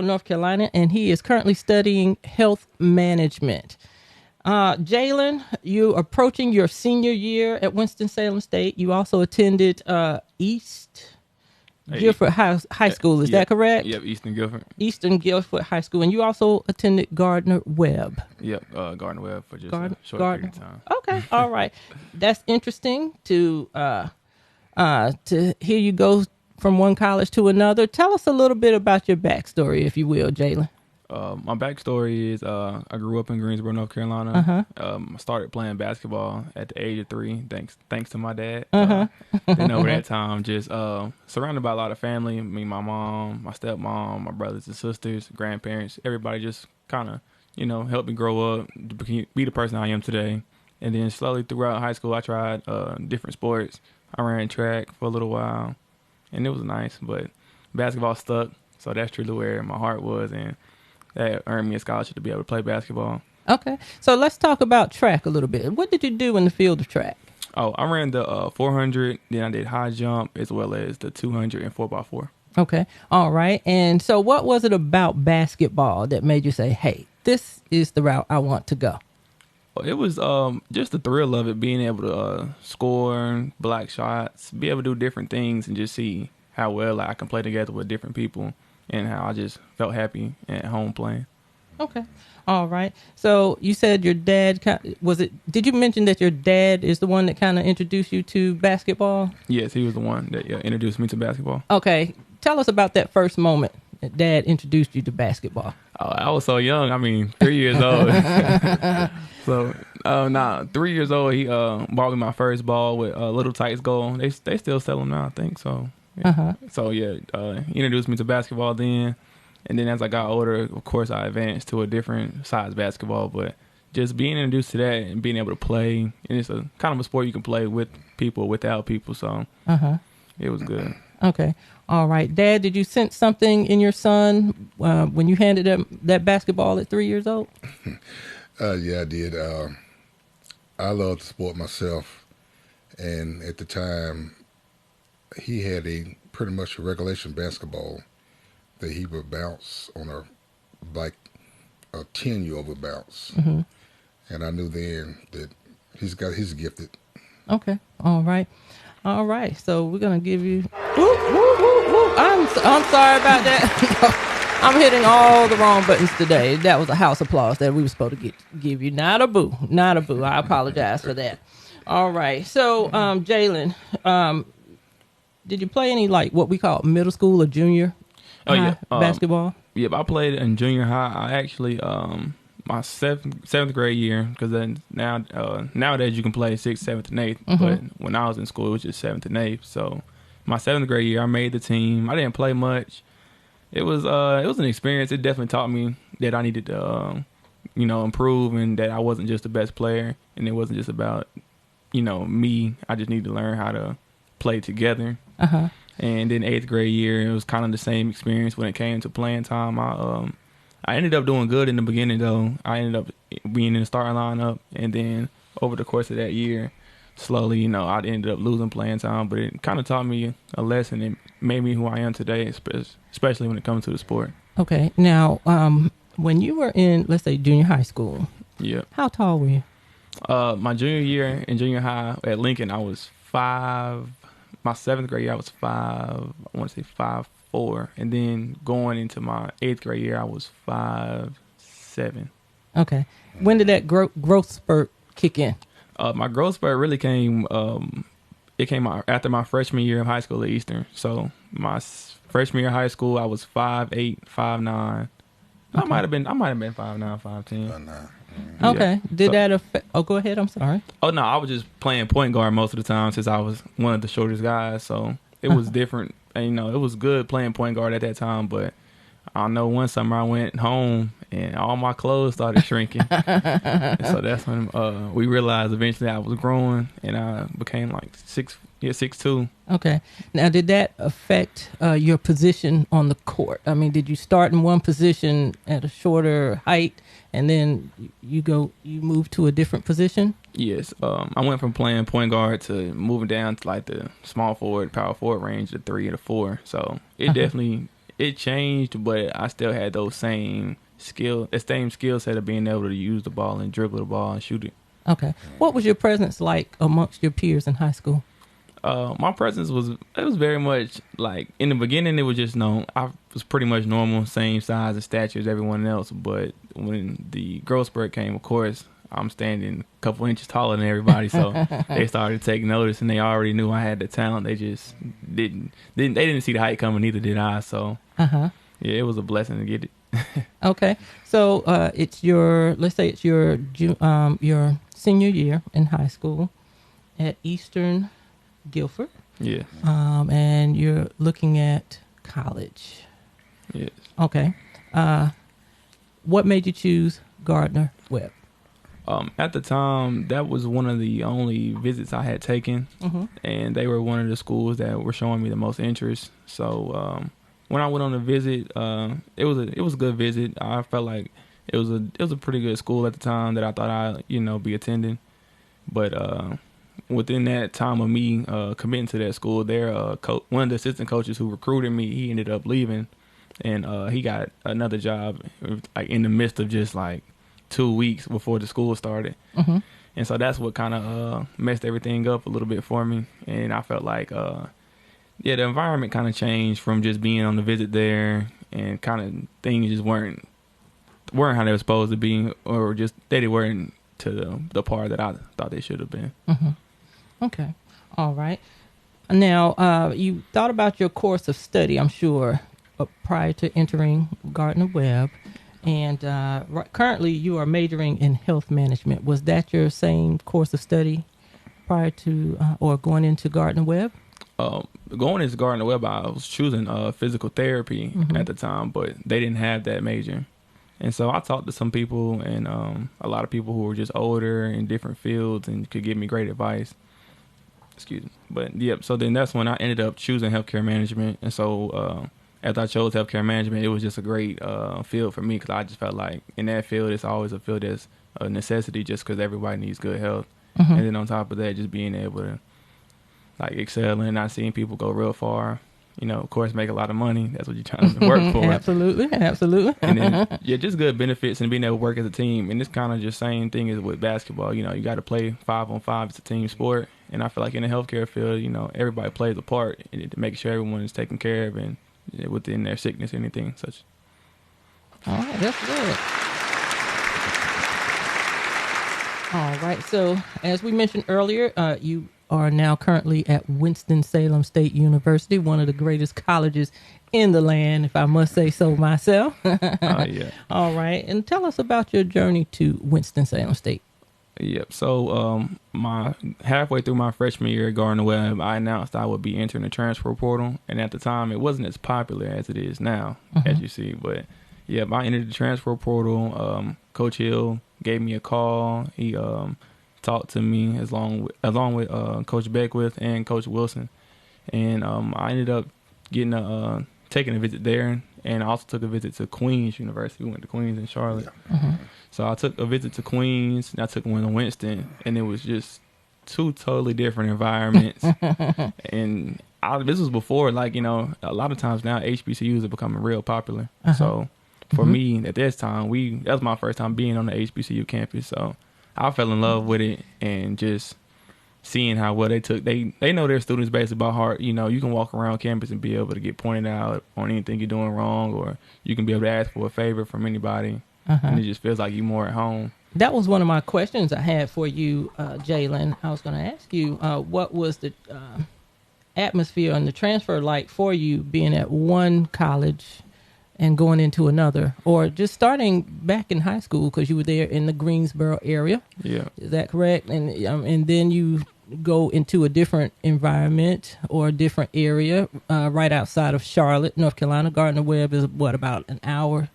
North Carolina, and he is currently studying health management. Jaylen, you approaching your senior year at Winston-Salem State. You also attended East Guilford High School. Is that correct? Yep, Eastern Guilford. Eastern Guilford High School. And you also attended Gardner Webb. Yep, Gardner Webb for just a short period of time. Okay, all right. That's interesting to hear you go from one college to another. Tell us a little bit about your backstory, if you will, Jaylen. My backstory is I grew up in Greensboro, North Carolina. I started playing basketball at the age of 3, thanks to my dad. And over that time, just surrounded by a lot of family. Me, my mom, my stepmom, my brothers and sisters, grandparents. Everybody just kind of, helped me grow up, to be the person I am today. And then slowly throughout high school, I tried different sports. I ran track for a little while, and it was nice. But basketball stuck, so that's truly where my heart was, and that earned me a scholarship to be able to play basketball. Okay. So let's talk about track a little bit. What did you do in the field of track? Oh, I ran the 400, then I did high jump as well as the 200 and 4x4. Okay. All right. And so what was it about basketball that made you say, hey, this is the route I want to go? It was just the thrill of it, being able to score, block shots, be able to do different things and just see how well I can play together with different people. And how I just felt happy at home playing. Okay. All right. So you said your dad, did you mention that your dad is the one that kind of introduced you to basketball? Yes, he was the one that introduced me to basketball. Okay. Tell us about that first moment that dad introduced you to basketball. I was so young. 3 years old. So, 3 years old, he bought me my first ball with Little Tights goal. They still sell them now, I think, so. Yeah. So, he introduced me to basketball then. And then as I got older, of course, I advanced to a different size basketball. But just being introduced to that and being able to play, and it's a kind of a sport you can play with people, without people. So it was good. Okay. All right. Dad, did you sense something in your son when you handed him that basketball at 3 years old? Yeah, I did. I loved the sport myself. And at the time, he had pretty much a regulation basketball that he would bounce on a 10-year-old would bounce. And I knew then that he's gifted. Okay. All right. So we're gonna give you. I'm sorry about that. I'm hitting all the wrong buttons today. That was a house applause that we were supposed to give you. Not a boo. I apologize for that. All right. So, Jaylen, did you play any what we call middle school or junior basketball? Yeah, I played in junior high. I actually my seventh grade year, because then nowadays you can play 6th, 7th, and 8th. But when I was in school, it was just 7th and 8th. So my 7th grade year, I made the team. I didn't play much. It was an experience. It definitely taught me that I needed to improve, and that I wasn't just the best player, and it wasn't just about me. I just needed to learn how to play together. And then 8th grade year, it was kind of the same experience when it came to playing time. I ended up doing good in the beginning, though. I ended up being in the starting lineup, and then over the course of that year, slowly, I ended up losing playing time. But it kind of taught me a lesson. It made me who I am today, especially when it comes to the sport. Okay. Now, when you were in, let's say, junior high school, how tall were you? My junior year in junior high at Lincoln, I was 5. My 7th grade year, I was 5. I want to say 5'4", and then going into my 8th grade year, I was 5'7". Okay. When did that growth spurt kick in? My growth spurt really came. It came out after my freshman year of high school at Eastern. So my freshman year of high school, I was 5'8", 5'9". Okay. I might have been 5'9", 5'10". Okay. Did that affect? Oh, go ahead. I'm sorry. Oh no, I was just playing point guard most of the time since I was one of the shortest guys. So it was different. And, it was good playing point guard at that time. But I know one summer I went home and all my clothes started shrinking. So that's when we realized eventually I was growing, and I became 6'2". Okay. Now, did that affect your position on the court? I mean, did you start in one position at a shorter height, and then you move to a different position? Yes. I went from playing point guard to moving down to the small forward, power forward range, the 3 or the 4. So it definitely it changed, but I still had those same skill set of being able to use the ball and dribble the ball and shoot it. Okay. What was your presence like amongst your peers in high school? My presence was very much like, in the beginning, it was just I was pretty much normal, same size and stature as everyone else. But when the growth spurt came, of course, I'm standing a couple inches taller than everybody, so they started taking notice, and they already knew I had the talent. They just didn't see the height coming, neither did I. So yeah, it was a blessing to get it. Okay, so let's say it's your senior year in high school at Eastern Guilford. Yeah. And you're looking at college. Yes. Okay. What made you choose Gardner-Webb? At the time, that was one of the only visits I had taken, and they were one of the schools that were showing me the most interest. So when I went on the visit, it was a good visit. I felt like it was a pretty good school at the time that I thought I'd be attending. But within that time of me committing to that school, one of the assistant coaches who recruited me, he ended up leaving, and he got another job like in the midst of just like 2 weeks before the school started. And so that's what kind of messed everything up a little bit for me. And I felt like the environment kind of changed from just being on the visit there, and kind of things just weren't how they were supposed to be, or just they weren't to the par that I thought they should have been. Okay. All right. Now, you thought about your course of study, I'm sure, prior to entering Gardner-Webb. And currently you are majoring in health management. Was that your same course of study prior to or going into Gardner-Webb? Going into Gardner-Webb, I was choosing physical therapy at the time, but they didn't have that major. And so I talked to some people, and a lot of people who were just older in different fields and could give me great advice. Excuse me. But, yep, so then that's when I ended up choosing healthcare management. And so after I chose healthcare management, it was just a great field for me, because I just felt like in that field, it's always a field that's a necessity just because everybody needs good health. And then on top of that, just being able to like excel and not seeing people go real far. Of course, make a lot of money. That's what you're trying to work for. Absolutely. And then, just good benefits and being able to work as a team. And it's kind of just same thing as with basketball. You got to play 5-on-5. It's a team sport. And I feel like in the healthcare field, everybody plays a part in making sure everyone is taken care of and within their sickness or anything such. All right, that's good. All right, so as we mentioned earlier, you are now currently at Winston-Salem State University, one of the greatest colleges in the land, if I must say so myself. Yeah. All right, and tell us about your journey to Winston-Salem State. Yep. So halfway through my freshman year at Gardner-Webb, I announced I would be entering the transfer portal. And at the time, it wasn't as popular as it is now, as you see. But, yeah, I entered the transfer portal. Coach Hill gave me a call. He talked to me along with Coach Beckwith and Coach Wilson. And I ended up taking a visit there. And I also took a visit to Queens University. We went to Queens in Charlotte. So I took a visit to Queens, and I took one to Winston, and it was just two totally different environments. And this was before, a lot of times now HBCUs are becoming real popular. So for me at this time, that was my first time being on the HBCU campus. So I fell in love with it, and just seeing how well they know their students basically by heart. You can walk around campus and be able to get pointed out on anything you're doing wrong, or you can be able to ask for a favor from anybody. And it just feels like you're more at home. That was one of my questions I had for you, Jaylen. I was going to ask you, what was the atmosphere and the transfer like for you being at one college and going into another, or just starting back in high school, because you were there in the Greensboro area? Yeah. Is that correct? And then you go into a different environment or a different area right outside of Charlotte, North Carolina. Gardner-Webb is about an hour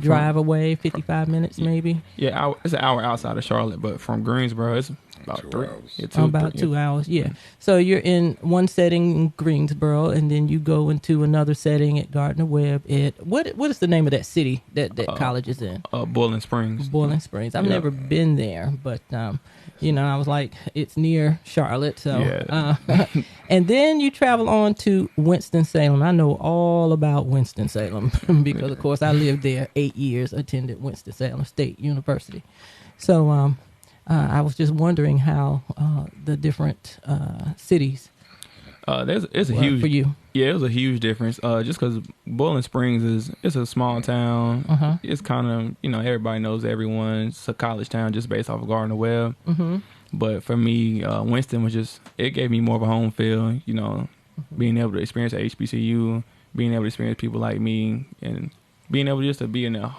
drive away, 55 minutes maybe? Yeah, it's an hour outside of Charlotte, but from Greensboro, it's about 2 3. hours. Yeah, About 2 hours, yeah. So you're in one setting in Greensboro, and then you go into another setting at Gardner Webb. What is the name of that city that college is in? Boiling Springs. Boiling Springs. I've Yeah. never been there, but I was like, it's near Charlotte. So, Yeah. and then you travel on to Winston-Salem. I know all about Winston-Salem because, of course, I lived there 8 years, attended Winston-Salem State University. So, I was just wondering how the different cities It's a were huge for you. Yeah, it was a huge difference. Just because Boiling Springs it's a small town. Uh-huh. It's kind of everybody knows everyone. It's a college town just based off of Gardner Webb. Mm-hmm. But for me, Winston it gave me more of a home feel. Being able to experience HBCU, being able to experience people like me, and being able just to be in a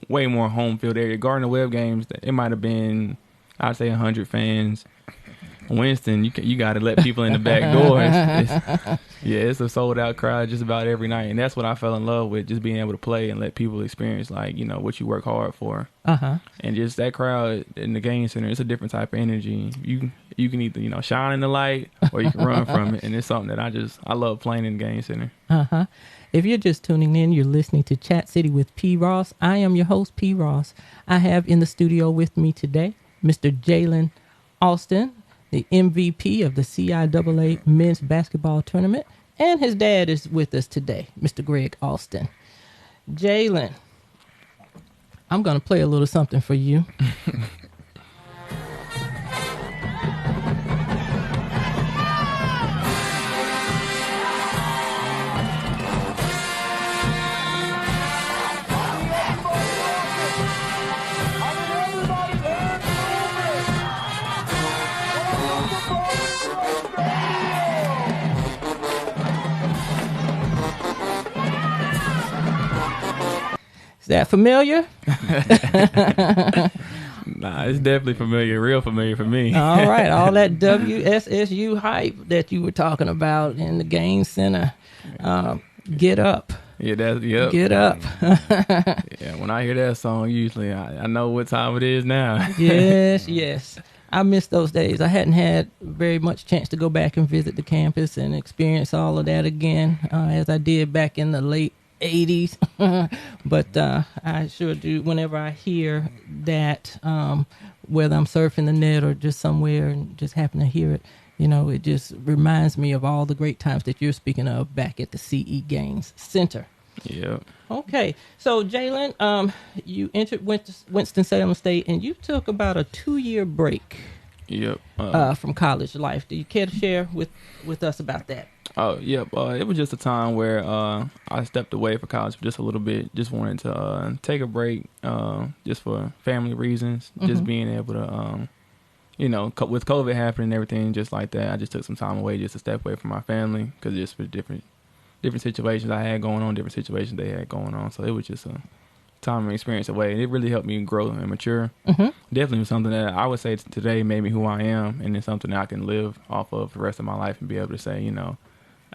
way more home field area. Gardner Webb games, it might have been, I'd say 100 fans. Winston, you got to let people in the back doors. It's a sold out crowd just about every night, and that's what I fell in love with, just being able to play and let people experience what you work hard for. And just that crowd in the game center, it's a different type of energy. You can either shine in the light or you can run from it, and it's something that I love playing in the game center. If you're just tuning in, you're listening to Chat City with P. Ross. I am your host, P. Ross. I have in the studio with me today Mr. Jaylen Alston, the MVP of the CIAA men's basketball tournament, and his dad is with us today, Mr. Greg Alston. Jaylen, I'm going to play a little something for you. Is that familiar? Nah, it's definitely familiar, real familiar for me. All right, all that WSSU hype that you were talking about in the game center. Get up. Yeah, yep. Get up. Yeah, when I hear that song, usually I know what time it is now. Yes. I miss those days. I hadn't had very much chance to go back and visit the campus and experience all of that again as I did back in the late 80s. But I sure do whenever I hear that, whether I'm surfing the net or just somewhere and just happen to hear it, it just reminds me of all the great times that you're speaking of back at the CE Games Center. Yeah. Okay, so Jaylen, you entered Winston-Salem State, and you took about a 2-year break. Yep. From college life. Do you care to share with us about that? Oh, yep. It was just a time where I stepped away from college for just a little bit. Just wanted to take a break, just for family reasons. Mm-hmm. Just being able to, with COVID happening and everything, just like that, I just took some time away just to step away from my family because just for different situations I had going on, different situations they had going on. So it was just a time and experience away, and it really helped me grow and mature. Mm-hmm. Definitely was something that I would say today made me who I am, and it's something that I can live off of for the rest of my life and be able to say,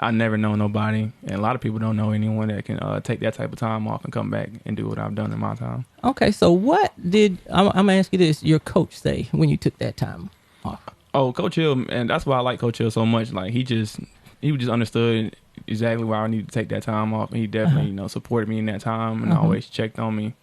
I never know nobody, and a lot of people don't know anyone that can take that type of time off and come back and do what I've done in my time. Okay, so what did I'm gonna ask you this? Your coach say when you took that time off? Oh, Coach Hill, and that's why I like Coach Hill so much. Like he just understood exactly why I needed to take that time off, and he definitely supported me in that time and always checked on me.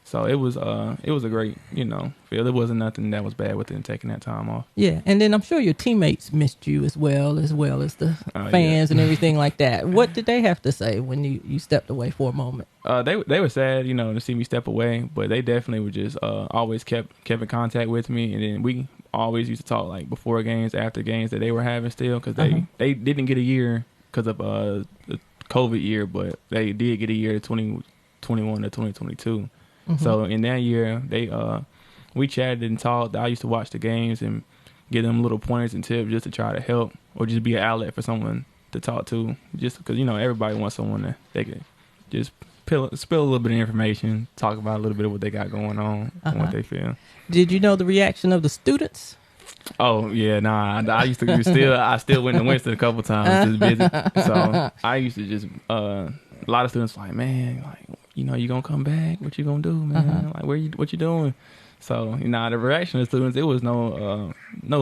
So it was a great feel. There wasn't nothing that was bad with it taking that time off. Yeah, and then I'm sure your teammates missed you as well as the fans and everything like that. What did they have to say when you stepped away for a moment? They were sad, to see me step away, but they definitely were just always kept in contact with me, and then we always used to talk like before games, after games that they were having still, because they didn't get a year because of the COVID year, but they did get a year 2021 to 2022. Mm-hmm. So in that year, we chatted and talked. I used to watch the games and give them little pointers and tips just to try to help or just be an outlet for someone to talk to. Just because, everybody wants someone that they can just spill a little bit of information, talk about a little bit of what they got going on and what they feel. Did you know the reaction of the students? Oh, yeah, nah. I still went to Winston a couple times, just visit. So I used to just, a lot of students like, man, like, you gonna come back? What you gonna do, man? Like, what you doing? So, the reaction of the students, it was no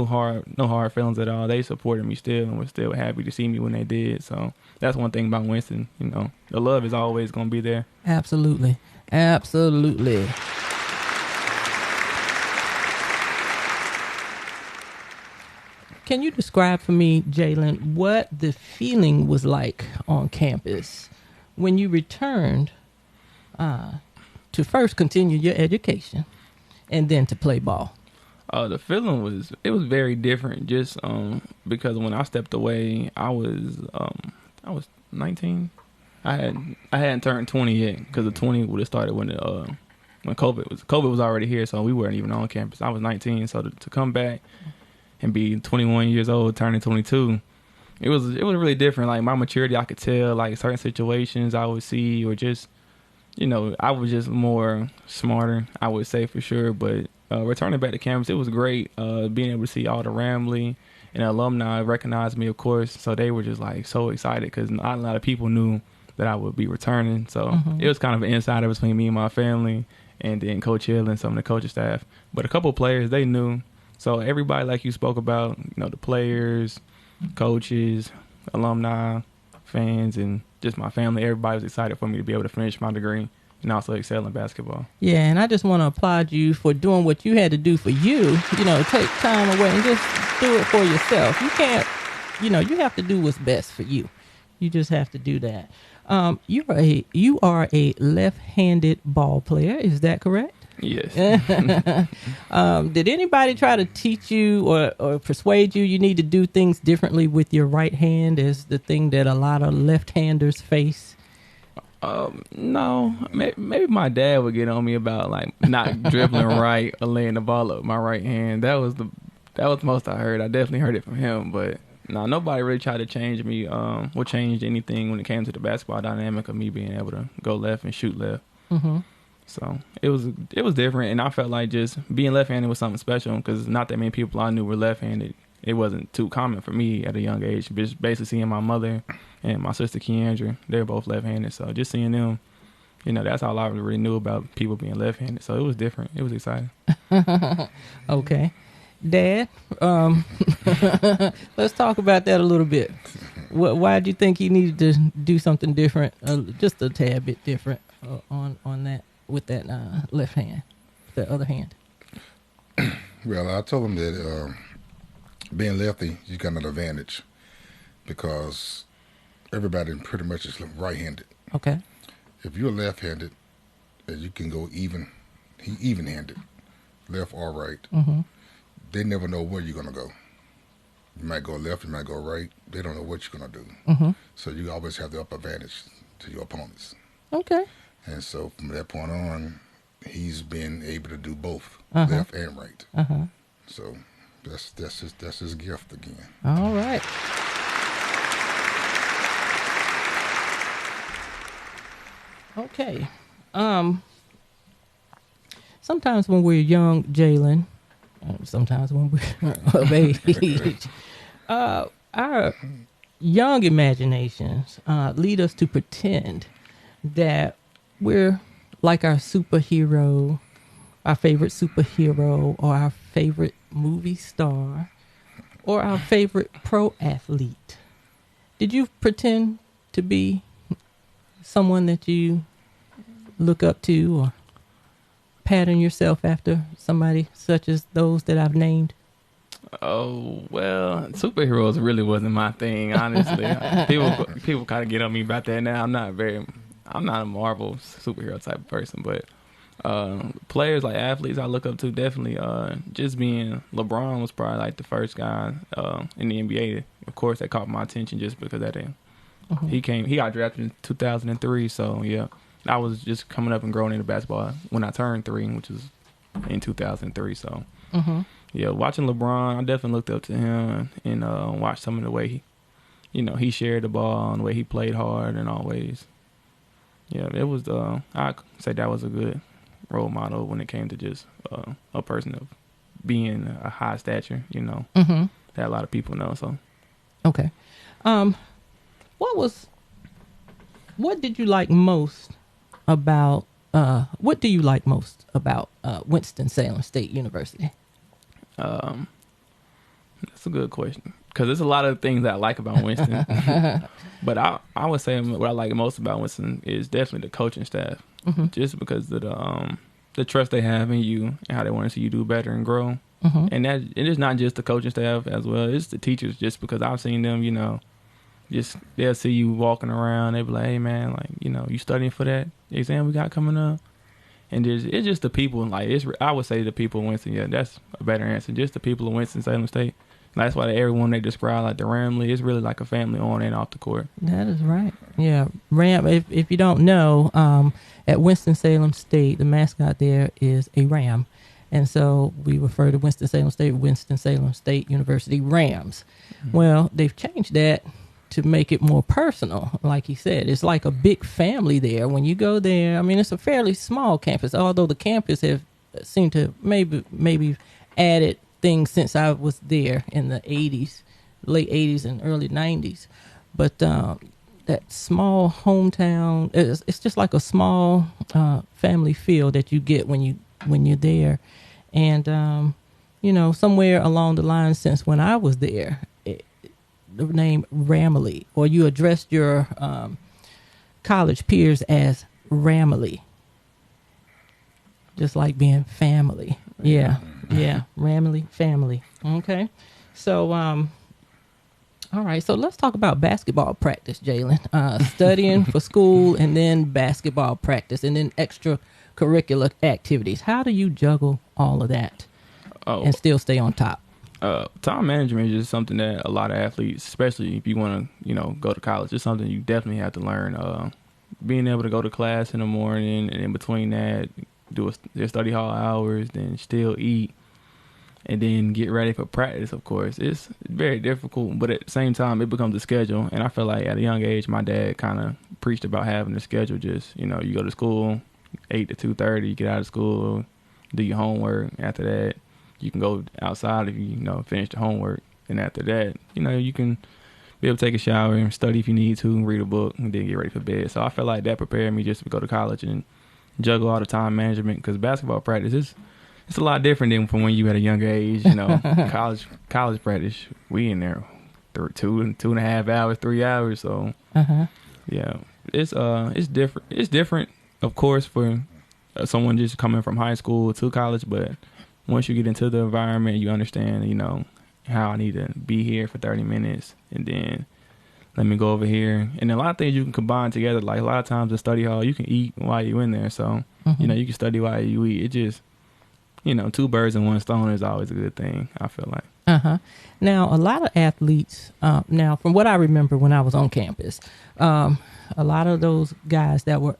hard feelings at all. They supported me still and were still happy to see me when they did. So that's one thing about Winston. The love is always going to be there. Absolutely. Absolutely. Can you describe for me, Jaylen, what the feeling was like on campus when you returned to first continue your education and then to play ball? The feeling was very different. Just because when I stepped away, I was 19. I hadn't turned 20 yet, because the 20 would have started when COVID was already here, so we weren't even on campus. I was 19, so to come back and be 21 years old, turning 22, it was really different. Like, my maturity, I could tell. Like, certain situations I would see, or just I was just more smarter, I would say, for sure. But returning back to campus, it was great. Being able to see all the Ramley and alumni recognize me, of course. So they were just like so excited, because not a lot of people knew that I would be returning. So it was kind of an insider between me and my family, and then Coach Hill and some of the coaching staff. But a couple of players, they knew. So everybody, like you spoke about, the players, coaches, alumni, fans, and just my family, everybody was excited for me to be able to finish my degree and also excel in basketball. Yeah, and I just want to applaud you for doing what you had to do for you, take time away and just do it for yourself. You can't, you have to do what's best for you. You just have to do that. You are a left-handed ball player, is that correct? Yes. Did anybody try to teach you or persuade you need to do things differently with your right hand, as the thing that a lot of left-handers face? No. Maybe my dad would get on me about, like, not dribbling right or laying the ball up with my right hand. That was the most I heard. I definitely heard it from him, but no, nobody really tried to change me or change anything when it came to the basketball dynamic of me being able to go left and shoot left. Mm-hmm. So it was different, and I felt like just being left-handed was something special, because not that many people I knew were left-handed. It wasn't too common for me at a young age. Just basically seeing my mother and my sister Keandra, they're both left-handed. So just seeing them, that's all I really knew about people being left-handed. So it was different. It was exciting. Okay. Dad, let's talk about that a little bit. Why did you think you needed to do something different, just a tad bit different on that, with that left hand, the other hand? Well, I told him that being lefty, you got an advantage, because everybody pretty much is right-handed. Okay. If you're left-handed, you can go even-handed, left or right. Mm-hmm. They never know where you're going to go. You might go left, you might go right. They don't know what you're going to do. Mm-hmm. So you always have the upper advantage to your opponents. Okay. And so from that point on, he's been able to do both, left and right. Uh-huh. So that's his gift again. All right. Okay. Sometimes when we're young, Jaylen, sometimes when we're of age, our young imaginations lead us to pretend that we're like our superhero, our favorite superhero, or our favorite movie star, or our favorite pro athlete. Did you pretend to be someone that you look up to, or pattern yourself after somebody such as those that I've named? Oh, well, superheroes really wasn't my thing, honestly. People kind of get on me about that now. I'm not a Marvel superhero type of person, but players, like athletes I look up to, definitely just being LeBron was probably like the first guy in the NBA. Of course, that caught my attention just because of that. He got drafted in 2003, so yeah. I was just coming up and growing into basketball when I turned 3, which was in 2003. So, yeah, watching LeBron, I definitely looked up to him and watched some of the way he shared the ball and the way he played hard and always. Yeah, it was. I'd say that was a good role model when it came to just a person of being a high stature. That a lot of people know. So, okay, what did you like most about what do you like most about Winston-Salem State University? That's a good question, because there's a lot of things that I like about Winston. But I would say what I like most about Winston is definitely the coaching staff, just because of the trust they have in you and how they want to see you do better and grow. And that it is not just the coaching staff as well; it's the teachers. Just because I've seen them, just they'll see you walking around, they be like, "Hey man, like you studying for that exam we got coming up?" And it's just the people, like I would say the people in Winston. Yeah, that's a better answer. Just the people in Winston-Salem State. That's why everyone they describe like the Ramley is really like a family on and off the court. That is right. Yeah, Ram. If you don't know, at Winston-Salem State, the mascot there is a ram, and so we refer to Winston-Salem State University Rams. Well, they've changed that to make it more personal. Like he said, it's like a big family there. When you go there, I mean, it's a fairly small campus, although the campus have seemed to maybe added things since I was there in the 80s, late 80s and early 90s. But that small hometown, it's just like a small family feel that you get when you're there. And, somewhere along the line since when I was there, the name Ramley, or you addressed your college peers as Ramley, just like being family. Yeah, Ramley family. Okay, so all right. So let's talk about basketball practice, Jaylen. Studying for school and then basketball practice and then extracurricular activities. How do you juggle all of that and still stay on top? Time management is just something that a lot of athletes, especially if you want to, go to college, it's something you definitely have to learn. Being able to go to class in the morning and in between that, do their study hall hours, then still eat, and then get ready for practice, of course. It's very difficult, but at the same time, it becomes a schedule. And I feel like at a young age, my dad kind of preached about having a schedule. Just, you go to school, 8 to 2:30, you get out of school, do your homework. After that, you can go outside if you, finish the homework. And after that, you can be able to take a shower and study if you need to, read a book, and then get ready for bed. So I feel like that prepared me just to go to college and juggle all the time management, because basketball practice it's a lot different than from when you at a younger age. College practice, we in there 2.5 hours, 3 hours. So yeah, it's different. It's different, of course, for someone just coming from high school to college. But once you get into the environment, you understand, how I need to be here for 30 minutes and then let me go over here. And a lot of things you can combine together. Like a lot of times in study hall, you can eat while you're in there. So, you can study while you eat. It just, 2 birds in 1 stone is always a good thing, I feel like. Now, a lot of athletes, now from what I remember when I was on campus, a lot of those guys that were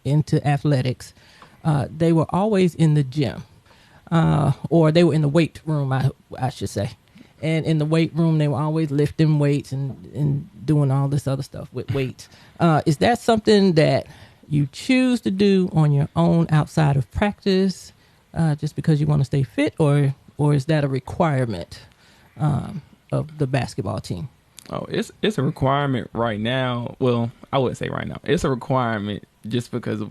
into athletics, they were always in the gym, or they were in the weight room, I should say. And in the weight room, they were always lifting weights and doing all this other stuff with weights. Is that something that you choose to do on your own outside of practice, just because you want to stay fit, or is that a requirement of the basketball team? Oh, it's a requirement right now. Well, I wouldn't say right now. It's a requirement just because,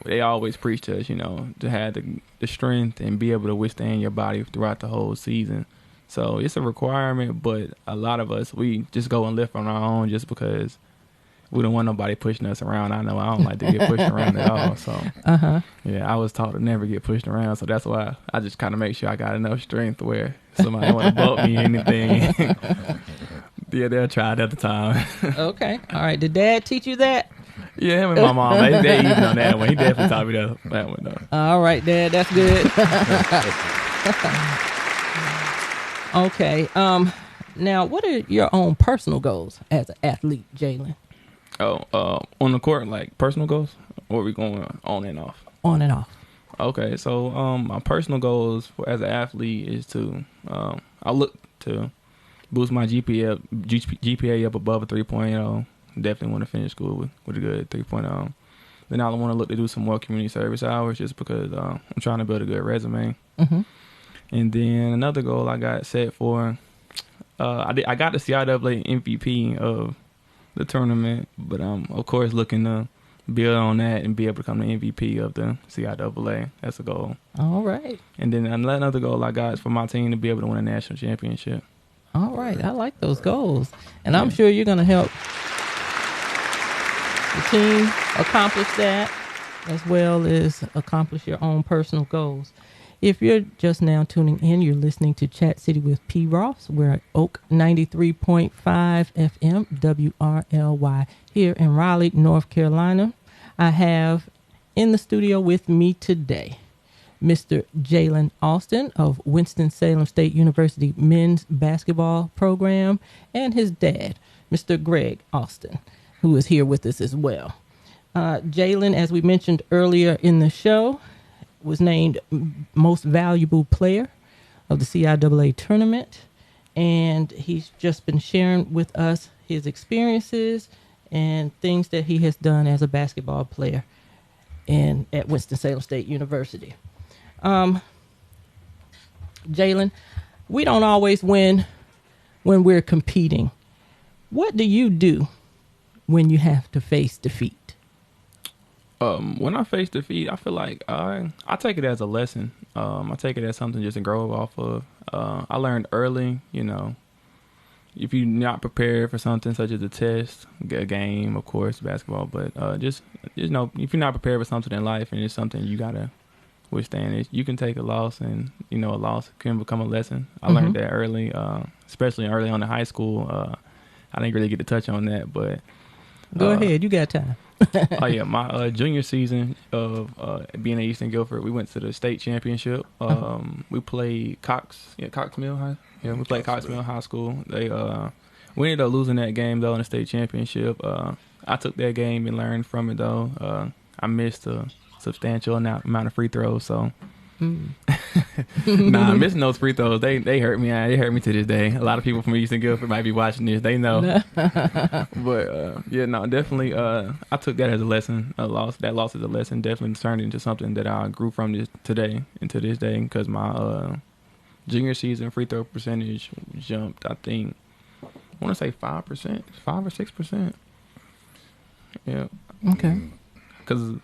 they always preach to us, to have the strength and be able to withstand your body throughout the whole season. So it's a requirement, but a lot of us, we just go and lift on our own just because we don't want nobody pushing us around. I know I don't like to get pushed around at all. So, yeah, I was taught to never get pushed around. So that's why I just kind of make sure I got enough strength where somebody want to bump me or anything. Yeah, they'll try it at the time. Okay. All right. Did Dad teach you that? Yeah, him and my mom, they even on that one. He definitely taught me that one, though. All right, Dad. That's good. Okay. Now, what are your own personal goals as an athlete, Jaylen? On the court, like personal goals, or are we going on and off? On and off. Okay, so my personal goals as an athlete is to I look to boost my GPA up above a 3.0. Definitely want to finish school with a good 3.0. Then I want to look to do some more community service hours just because I'm trying to build a good resume. And then another goal I got set for, I got the CIAA MVP of the tournament, but I'm of course looking to build on that and be able to become the MVP of the CIAA. That's a goal. All right. And then another goal I got is for my team to be able to win a national championship. All right. I like those goals. And I'm sure you're going to help the team accomplish that as well as accomplish your own personal goals. If you're just now tuning in, you're listening to Chat City with P. Ross. We're at Oak 93.5 FM, WRLY, here in Raleigh, North Carolina. I have in the studio with me today Mr. Jaylen Alston of Winston-Salem State University men's basketball program and his dad, Mr. Greg Alston, who is here with us as well. Jaylen, as we mentioned earlier in the show, was named most valuable player of the CIAA tournament, and he's just been sharing with us his experiences and things that he has done as a basketball player at Winston-Salem State University. Jaylen, we don't always win when we're competing. What do you do when you have to face defeat? When I face defeat, I feel like I take it as a lesson. I take it as something just to grow off of. I learned early, if you're not prepared for something such as a test, a game, of course, basketball, but just if you're not prepared for something in life and it's something you gotta withstand, you can take a loss, and a loss can become a lesson. I learned that early, especially early on in high school. I didn't really get to touch on that, but go ahead, you got time. Oh yeah, my junior season of being at Eastern Guilford, we went to the state championship. We played Cox Mill High. Yeah, we played Cox Mill High School. We ended up losing that game though in the state championship. I took that game and learned from it though. I missed a substantial amount of free throws, so missing those free throws, they hurt me. They hurt me to this day. A lot of people from Eastern Guilford might be watching this. They know. But definitely. I took that as a lesson. That loss is a lesson. Definitely turned into something that I grew from into this day, because my junior season free throw percentage jumped. I think I want to say 5%, 5 or 6%. Yeah. Okay. Because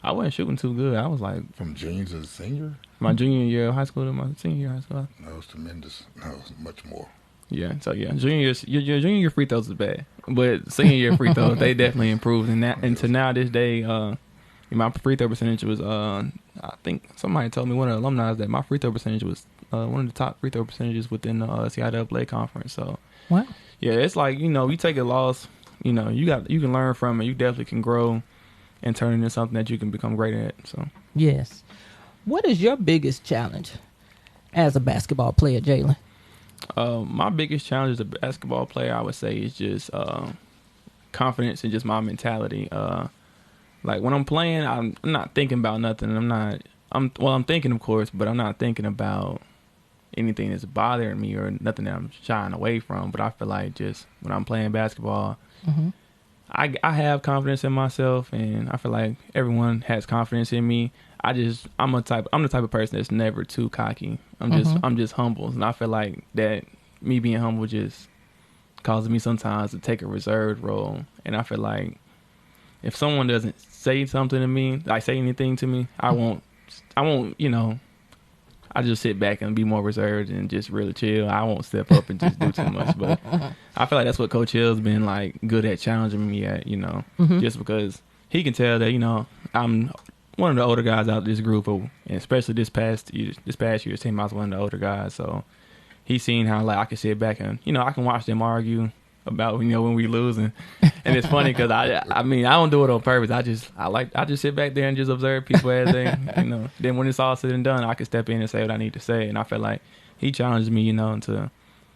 I wasn't shooting too good. I was like from junior to senior. My junior year of high school to my senior year of high school. That was tremendous. That was much more. Yeah. So yeah, your junior year free throws is bad, but senior year free throws they definitely improved. And to now this day, my free throw percentage was I think somebody told me, one of the alumni, that my free throw percentage was one of the top free throw percentages within the CIAA conference. So what? Yeah, it's like you take a loss, you can learn from it. You definitely can grow and turn it into something that you can become great at. So yes. What is your biggest challenge as a basketball player, Jaylen? My biggest challenge as a basketball player, I would say, is just confidence and just my mentality. Like when I'm playing, I'm not thinking about nothing. I'm thinking, of course, but I'm not thinking about anything that's bothering me or nothing that I'm shying away from. But I feel like just when I'm playing basketball, I have confidence in myself, and I feel like everyone has confidence in me. I'm the type of person that's never too cocky. I'm just humble, and I feel like that me being humble just causes me sometimes to take a reserved role. And I feel like if someone doesn't say something to me, like say anything to me, I won't, I just sit back and be more reserved and just really chill. I won't step up and just do too much. But I feel like that's what Coach Hill's been like good at challenging me at, just because he can tell that, I'm one of the older guys out of this group, and especially this past year's team, I was one of the older guys. So he's seen how like I can sit back and, I can watch them argue about, when we losing. And it's funny because I don't do it on purpose. I just sit back there and just observe people as they, then when it's all said and done, I can step in and say what I need to say. And I feel like he challenged me, to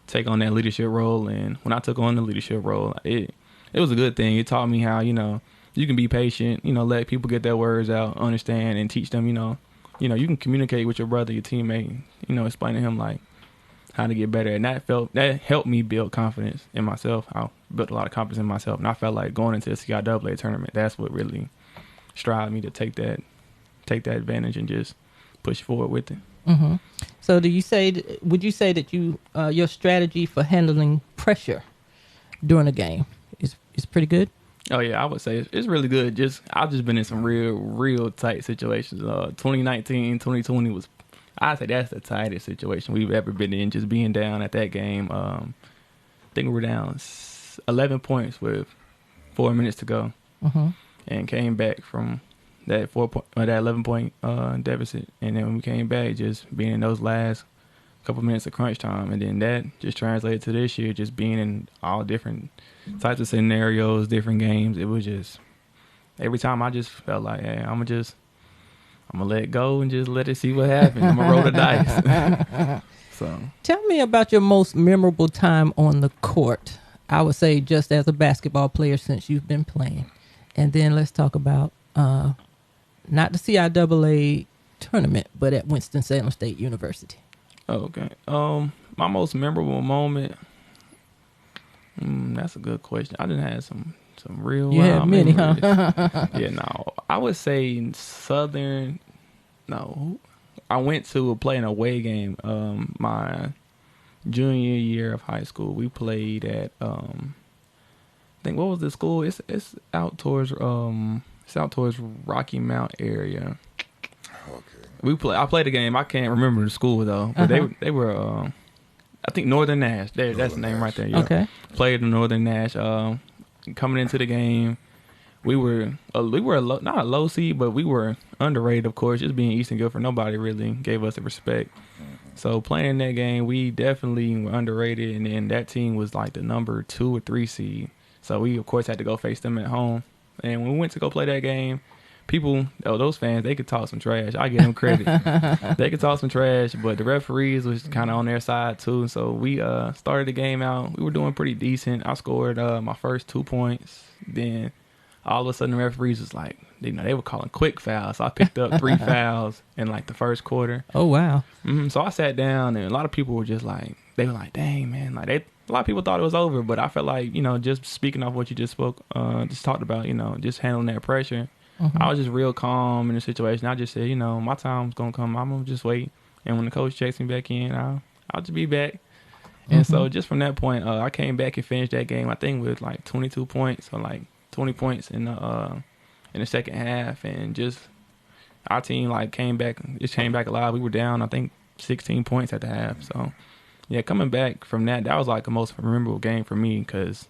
take on that leadership role. And when I took on the leadership role, it was a good thing. It taught me how, you can be patient, let people get their words out, understand, and teach them, you can communicate with your brother, your teammate, explain to him like how to get better. And that helped me build confidence in myself. I built a lot of confidence in myself, and I felt like going into the CIAA tournament, that's what really strived me to take that advantage and just push forward with it. Mm-hmm. So would you say that your strategy for handling pressure during a game is pretty good? Oh yeah, I would say it's really good. I've just been in some real tight situations. 2019, 2020 was, I'd say that's the tightest situation we've ever been in. Just being down at that game. I think we were down 11 points with 4 minutes to go, and came back from that 11-point deficit. And then when we came back, just being in those last couple minutes of crunch time, and then that just translated to this year, just being in all different types of scenarios, different games. It was just every time I just felt like, hey, I'm gonna let it go and just let it see what happens. I'm gonna roll the dice. So tell me about your most memorable time on the court. I would say just as a basketball player since you've been playing, and then let's talk about not the CIAA tournament, but at Winston-Salem State University. Okay. My most memorable moment. That's a good question. I didn't have some real. You had many, memories. huh? Yeah, no. I would say Southern. No, I went to play an away game. My junior year of high school, we played at. I think what was the school? It's out towards Rocky Mount area. Okay. I played the game. I can't remember the school though, but they were. I think Northern Nash. That's the name right there. Yeah. Okay. Played in Northern Nash. Coming into the game, we were not a low seed, but we were underrated. Of course, just being Eastern Guilford, nobody really gave us the respect. So playing that game, we definitely were underrated, and then that team was like the number 2 or 3 seed. So we of course had to go face them at home. And when we went to go play that game, people, those fans, they could talk some trash. I give them credit. They could talk some trash, but the referees was kind of on their side too. So we started the game out. We were doing pretty decent. I scored my first 2 points. Then all of a sudden the referees was like, they were calling quick fouls. So I picked up 3 fouls in like the first quarter. Oh, wow. So I sat down, and a lot of people were just like, they were like, dang, man. Like a lot of people thought it was over, but I felt like, just speaking off what you just talked about, just handling that pressure. I was just real calm in the situation. I just said, my time's going to come. I'm going to just wait. And when the coach checks me back in, I'll just be back. And so just from that point, I came back and finished that game, I think, with like 22 points or like 20 points in the second half. And just our team came back alive. We were down, I think, 16 points at the half. So, yeah, coming back from that was like the most memorable game for me because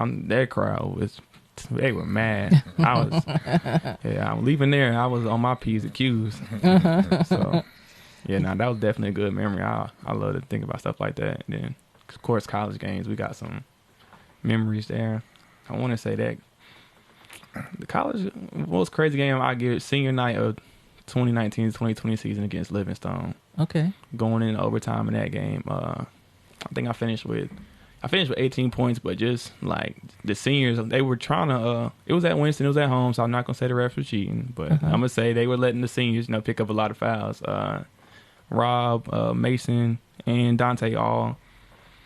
their crowd was – they were mad. I'm leaving there. I was on my P's and Q's. So, yeah, that was definitely a good memory. I love to think about stuff like that. And then, of course, college games, we got some memories there. I want to say that the college most crazy game I give senior night of 2019-2020 season against Livingstone. Okay. Going in overtime in that game, I think I finished with 18 points, but just like the seniors, they were trying to, it was at Winston, it was at home, so I'm not going to say the refs were cheating, but I'm going to say they were letting the seniors, pick up a lot of fouls. Rob, Mason, and Dante I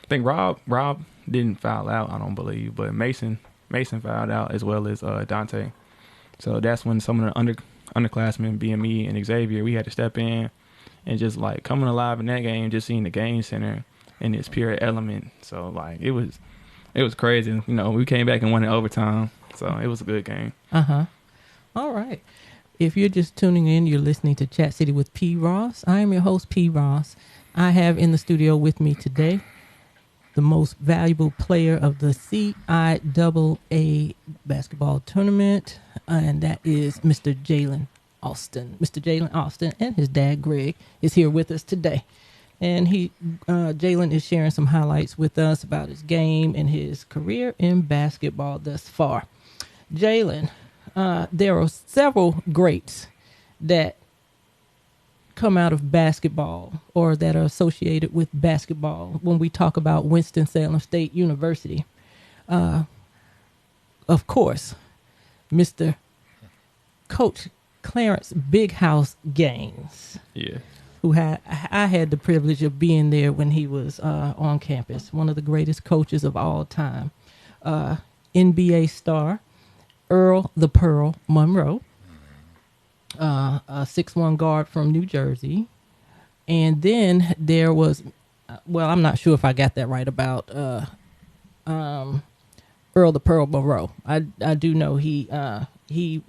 think Rob didn't foul out, I don't believe, but Mason fouled out as well as Dante. So that's when some of the underclassmen, being me and Xavier, we had to step in and just like coming alive in that game, just seeing the game center in its pure element. So it was crazy. We came back and won in overtime. So it was a good game. All right. If you're just tuning in, you're listening to Chat City with P. Ross. I am your host, P. Ross. I have in the studio with me today the most valuable player of the CIAA basketball tournament, and that is Mr. Jaylen Alston. Mr. Jaylen Alston and his dad, Greg, is here with us today. And Jaylen is sharing some highlights with us about his game and his career in basketball thus far. Jaylen, there are several greats that come out of basketball or that are associated with basketball when we talk about Winston-Salem State University. Of course, Mr. Coach Clarence Big House Gaines. Yeah. I had the privilege of being there when he was on campus. One of the greatest coaches of all time. NBA star Earl the Pearl Monroe, a 6'1" guard from New Jersey. And then there was, I'm not sure if I got that right about Earl the Pearl Monroe. I do know he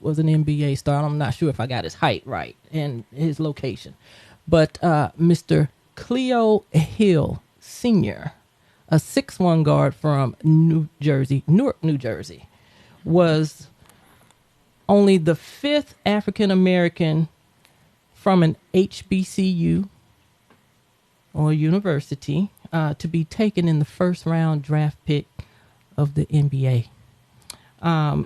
was an NBA star. I'm not sure if I got his height right and his location. But Mr. Cleo Hill Sr., a 6'1" guard from Newark, New Jersey, was only the 5th African American from an HBCU or university to be taken in the first round draft pick of the NBA.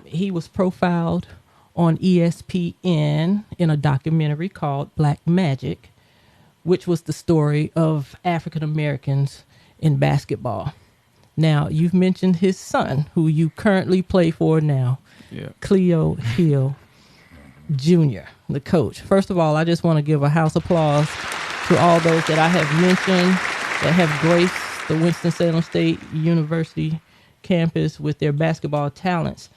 He was profiled on ESPN in a documentary called Black Magic, which was the story of African Americans in basketball. Now, you've mentioned his son, who you currently play for now, Cleo Hill Jr., the coach. First of all, I just want to give a house applause to all those that I have mentioned that have graced the Winston-Salem State University campus with their basketball talents.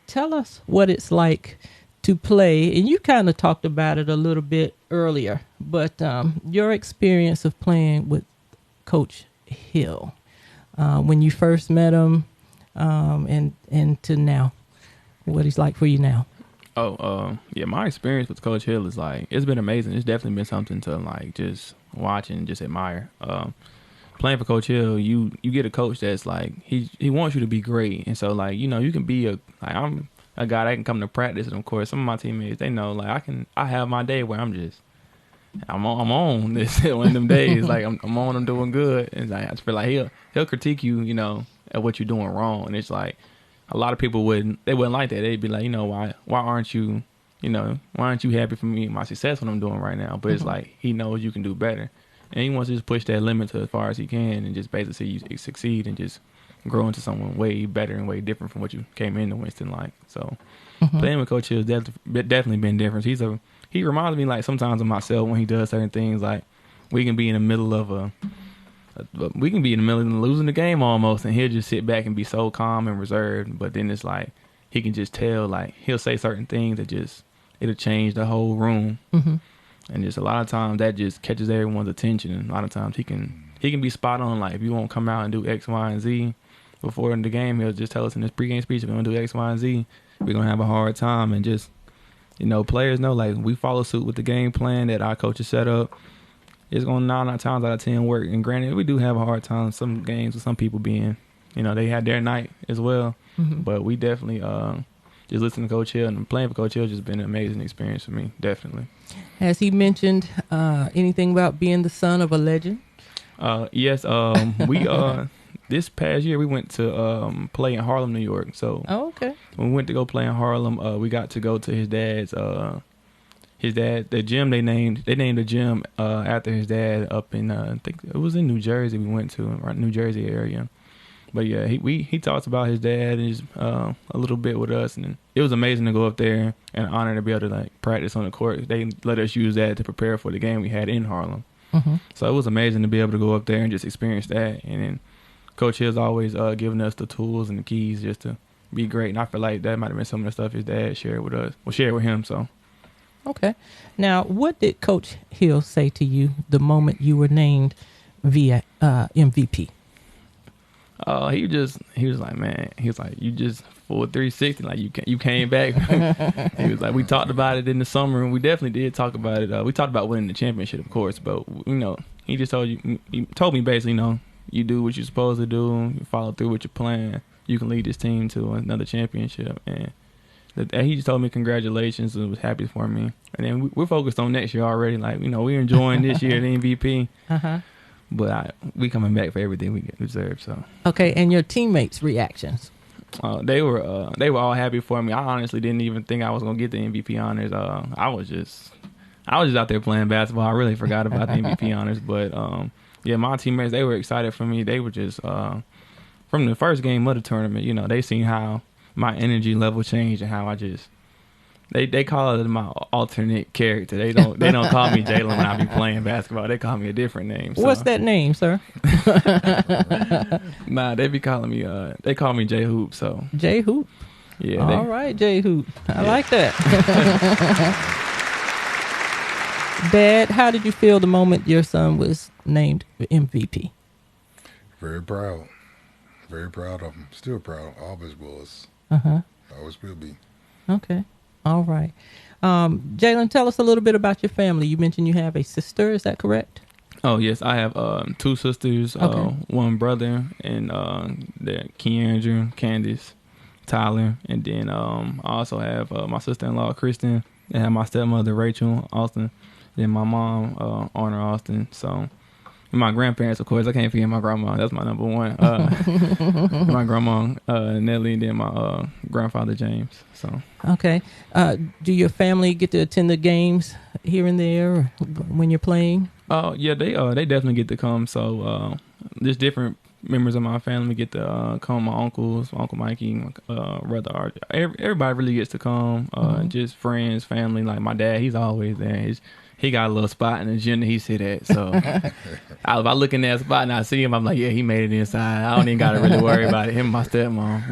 Tell us what it's like to play, and you kind of talked about it a little bit earlier, but your experience of playing with Coach Hill, when you first met him, and to now, what he's like for you now. My experience with Coach Hill is like, it's been amazing. It's definitely been something to like just watch and just admire. Playing for Coach Hill, you get a coach that's like, he wants you to be great, and so like, you know, you can be I'm a guy that can come to practice, and of course some of my teammates, they know like I have my day where I'm on this one of them days, like I'm on, I'm doing good, and like, I just feel like he'll critique you, you know, at what you're doing wrong, and it's like a lot of people wouldn't like that. They'd be like, you know, why aren't you happy for me and my success, what I'm doing right now? But it's like he knows you can do better, and he wants to just push that limit to as far as he can, and just basically see you succeed and just grow into someone way better and way different from what you came into Winston like. So playing with Coach Hill has definitely been different. He reminds me like sometimes of myself when he does certain things. Like we can be in the middle of losing the game almost, and he'll just sit back and be so calm and reserved. But then it's like he can just tell, like he'll say certain things that it'll change the whole room. And just a lot of times that just catches everyone's attention. And a lot of times he can be spot on. Like if you won't come out and do X, Y, and Z before in the game, he'll just tell us in his pregame speech, we're gonna do X, Y, and Z. We're gonna have a hard time, and just, you know, players know like we follow suit with the game plan that our coaches set up. It's going to 9 times out of 10 work. And granted, we do have a hard time some games with some people being, you know, they had their night as well. But we definitely just listening to Coach Hill and playing for Coach Hill has just been an amazing experience for me, definitely. Has he mentioned anything about being the son of a legend? Yes. We this past year we went to play in Harlem, New York. So okay. When we went to go play in Harlem, we got to go to his dad's. The gym they named the gym after his dad up in I think it was in New Jersey. We went to right New Jersey area, but yeah, he talks about his dad and a little bit with us, and it was amazing to go up there and an honor to be able to like practice on the court. They let us use that to prepare for the game we had in Harlem, so it was amazing to be able to go up there and just experience that. And then Coach Hill's always giving us the tools and the keys just to be great, and I feel like that might have been some of the stuff his dad shared with us, shared with him. So. Okay. Now, what did Coach Hill say to you the moment you were named via MVP? He was like, man, he was like, you just full 360, like you came back. He was like, we talked about it in the summer, and we definitely did talk about it. We talked about winning the championship, of course, but you know, he told me basically, you know, you do what you're supposed to do, you follow through with your plan, you can lead this team to another championship. And he just told me congratulations and was happy for me. And then we're focused on next year already. Like, you know, we're enjoying this year, the MVP. But we coming back for everything we deserve. So okay, and your teammates' reactions? They were all happy for me. I honestly didn't even think I was gonna get the MVP honors. I was just out there playing basketball. I really forgot about the MVP honors. But yeah, my teammates, they were excited for me. They were just from the first game of the tournament. You know, they seen how my energy level changed and how I just they call it my alternate character. They don't call me Jaylen when I be playing basketball. They call me a different name. So. What's that name, sir? Nah, they be calling me they call me J Hoop. So J Hoop. Yeah. All right, J Hoop. I like that. Dad, how did you feel the moment your son was named MVP? Very proud. Very proud of him. Still proud. Always was. Always will be. Okay. All right. Jaylen, tell us a little bit about your family. You mentioned you have a sister. Is that correct? Oh yes, I have 2 sisters, Okay. 1 brother, and they're Keandra, Candace, Tyler, and then I also have my sister-in-law Kristen, and have my stepmother Rachel Alston, then my mom Honor Alston. So, and my grandparents, of course, I can't forget my grandma. That's my number one. My grandma Nellie, and then my grandfather James. So Okay. Do your family get to attend the games here and there or when you're playing? yeah, they definitely get to come. So there's different members of my family get to come. My uncles, my Uncle Mikey, my brother Art. Everybody really gets to come. Just friends, family. Like my dad, he's always there. He got a little spot in the gym that he sit at. So if I look in that spot and I see him, I'm like, yeah, he made it inside. I don't even got to really worry about it. Him and my stepmom,